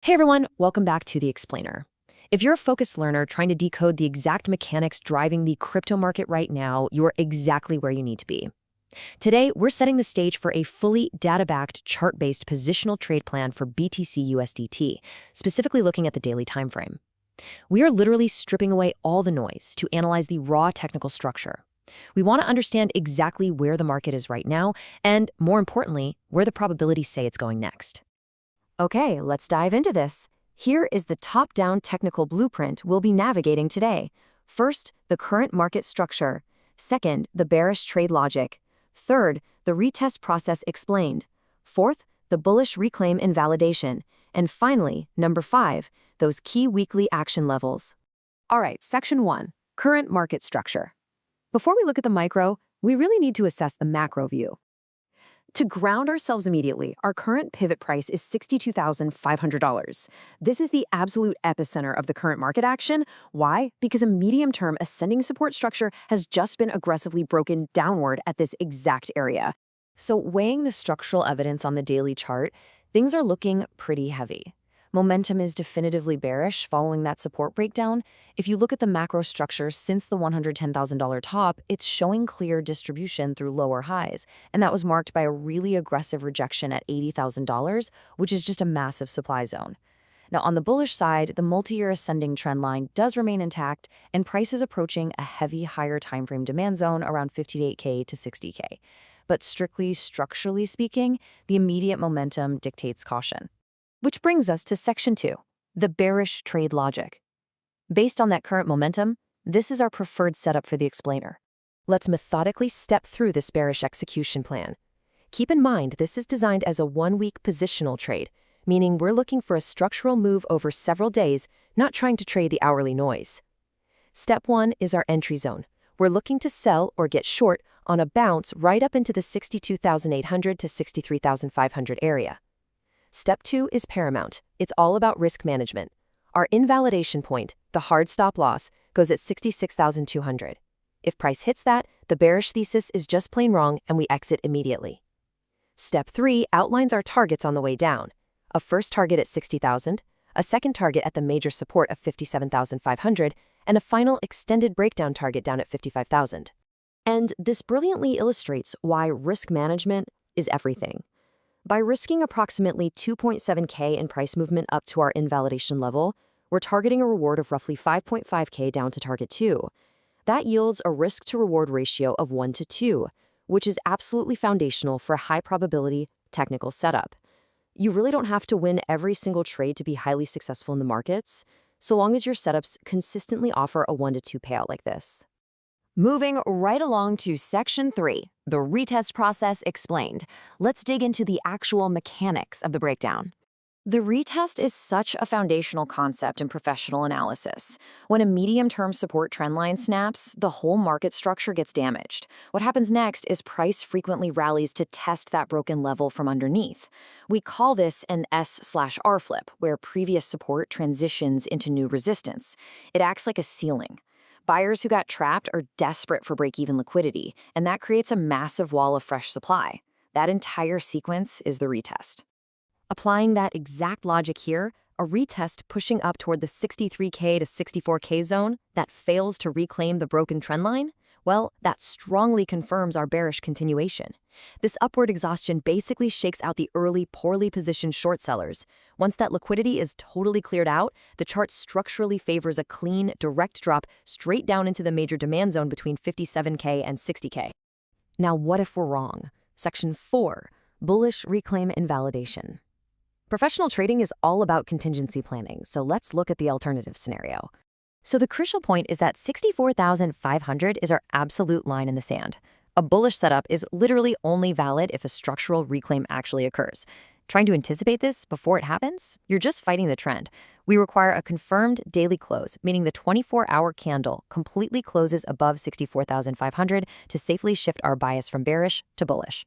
Hey everyone, welcome back to The Explainer. If you're a focused learner trying to decode the exact mechanics driving the crypto market right now, you're exactly where you need to be. Today, we're setting the stage for a fully data-backed, chart-based positional trade plan for BTCUSDT, specifically looking at the daily timeframe. We are literally stripping away all the noise to analyze the raw technical structure. We want to understand exactly where the market is right now, and more importantly, where the probabilities say it's going next. Okay, let's dive into this. Here is the top-down technical blueprint we'll be navigating today. First, the current market structure. Second, the bearish trade logic. Third, the retest process explained. Fourth, the bullish reclaim invalidation. And finally, number 5, those key weekly action levels. All right, section 1, current market structure. Before we look at the micro, we really need to assess the macro view. To ground ourselves immediately, our current pivot price is $62,500. This is the absolute epicenter of the current market action. Why? Because a medium-term ascending support structure has just been aggressively broken downward at this exact area. So weighing the structural evidence on the daily chart, things are looking pretty heavy. Momentum is definitively bearish following that support breakdown. If you look at the macro structure since the $110,000 top, it's showing clear distribution through lower highs, and that was marked by a really aggressive rejection at $80,000, which is just a massive supply zone. Now, on the bullish side, the multi-year ascending trend line does remain intact, and price is approaching a heavy higher timeframe demand zone around 58K to 60K. But strictly structurally speaking, the immediate momentum dictates caution. Which brings us to section 2, the bearish trade logic. Based on that current momentum, this is our preferred setup for the explainer. Let's methodically step through this bearish execution plan. Keep in mind, this is designed as a one-week positional trade, meaning we're looking for a structural move over several days, not trying to trade the hourly noise. Step 1 is our entry zone. We're looking to sell or get short on a bounce right up into the 62,800 to 63,500 area. Step 2 is paramount. It's all about risk management. Our invalidation point, the hard stop loss, goes at 66,200. If price hits that, the bearish thesis is just plain wrong and we exit immediately. Step 3 outlines our targets on the way down. A first target at 60,000, a second target at the major support of 57,500, and a final extended breakdown target down at 55,000. And this brilliantly illustrates why risk management is everything. By risking approximately 2.7K in price movement up to our invalidation level, we're targeting a reward of roughly 5.5K down to target 2. That yields a risk-to-reward ratio of 1 to 2, which is absolutely foundational for a high-probability technical setup. You really don't have to win every single trade to be highly successful in the markets, so long as your setups consistently offer a 1 to 2 payout like this. Moving right along to section 3, the retest process explained. Let's dig into the actual mechanics of the breakdown. The retest is such a foundational concept in professional analysis. When a medium-term support trendline snaps, the whole market structure gets damaged. What happens next is price frequently rallies to test that broken level from underneath. We call this an S/R flip, where previous support transitions into new resistance. It acts like a ceiling. Buyers who got trapped are desperate for break-even liquidity, and that creates a massive wall of fresh supply. That entire sequence is the retest. Applying that exact logic here, a retest pushing up toward the 63K to 64K zone that fails to reclaim the broken trendline, well, that strongly confirms our bearish continuation. This upward exhaustion basically shakes out the early, poorly positioned short sellers. Once that liquidity is totally cleared out, the chart structurally favors a clean, direct drop straight down into the major demand zone between 57K and 60K. Now, what if we're wrong? Section 4, bullish reclaim invalidation. Professional trading is all about contingency planning, so let's look at the alternative scenario. So the crucial point is that 64,500 is our absolute line in the sand. A bullish setup is literally only valid if a structural reclaim actually occurs. Trying to anticipate this before it happens? You're just fighting the trend. We require a confirmed daily close, meaning the 24-hour candle completely closes above 64,500 to safely shift our bias from bearish to bullish.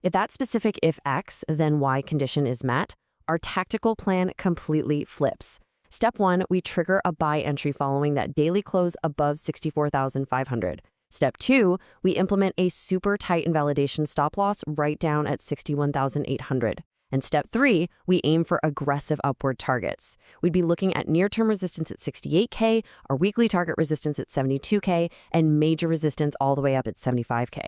If that specific if X, then Y condition is met, our tactical plan completely flips. Step 1, we trigger a buy entry following that daily close above 64,500. Step 2, we implement a super tight invalidation stop loss right down at 61,800. And step 3, we aim for aggressive upward targets. We'd be looking at near-term resistance at 68K, our weekly target resistance at 72K, and major resistance all the way up at 75K.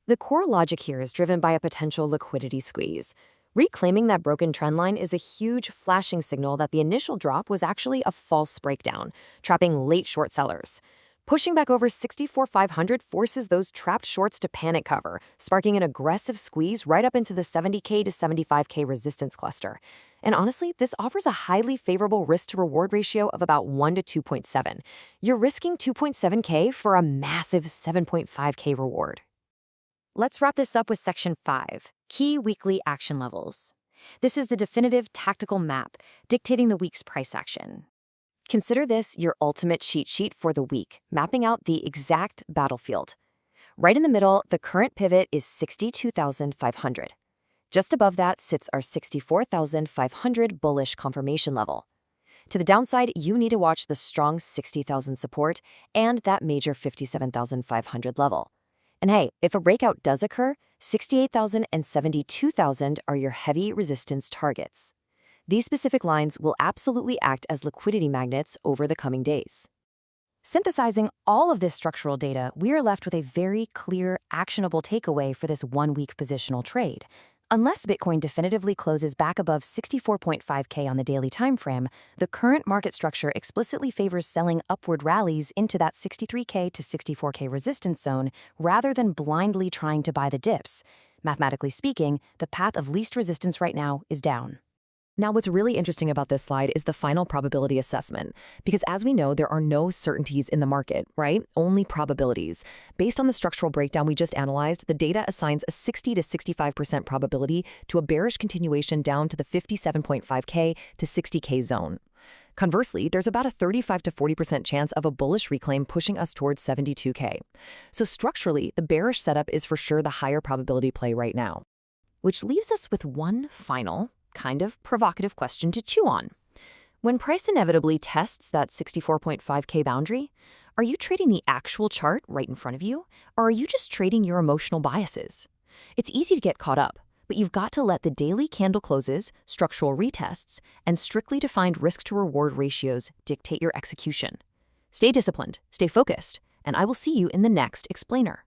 The core logic here is driven by a potential liquidity squeeze. Reclaiming that broken trendline is a huge flashing signal that the initial drop was actually a false breakdown, trapping late short sellers. Pushing back over 64,500 forces those trapped shorts to panic cover, sparking an aggressive squeeze right up into the 70K to 75K resistance cluster. And honestly, this offers a highly favorable risk-to-reward ratio of about 1 to 2.7. You're risking 2.7K for a massive 7.5K reward. Let's wrap this up with Section 5, Key Weekly Action Levels. This is the definitive tactical map dictating the week's price action. Consider this your ultimate cheat sheet for the week, mapping out the exact battlefield. Right in the middle, the current pivot is 62,500. Just above that sits our 64,500 bullish confirmation level. To the downside, you need to watch the strong 60,000 support and that major 57,500 level. And hey, if a breakout does occur, 68,000 and 72,000 are your heavy resistance targets. These specific lines will absolutely act as liquidity magnets over the coming days. Synthesizing all of this structural data, we are left with a very clear, actionable takeaway for this one-week positional trade. Unless Bitcoin definitively closes back above 64.5K on the daily timeframe, the current market structure explicitly favors selling upward rallies into that 63K to 64K resistance zone rather than blindly trying to buy the dips. Mathematically speaking, the path of least resistance right now is down. Now, what's really interesting about this slide is the final probability assessment, because as we know, there are no certainties in the market, right? Only probabilities. Based on the structural breakdown we just analyzed, the data assigns a 60 to 65% probability to a bearish continuation down to the 57.5K to 60K zone. Conversely, there's about a 35 to 40% chance of a bullish reclaim pushing us towards 72K. So structurally, the bearish setup is for sure the higher probability play right now. Which leaves us with one final, kind of provocative question to chew on. When price inevitably tests that 64.5K boundary, are you trading the actual chart right in front of you, or are you just trading your emotional biases? It's easy to get caught up, but you've got to let the daily candle closes, structural retests, and strictly defined risk-to-reward ratios dictate your execution. Stay disciplined, stay focused, and I will see you in the next explainer.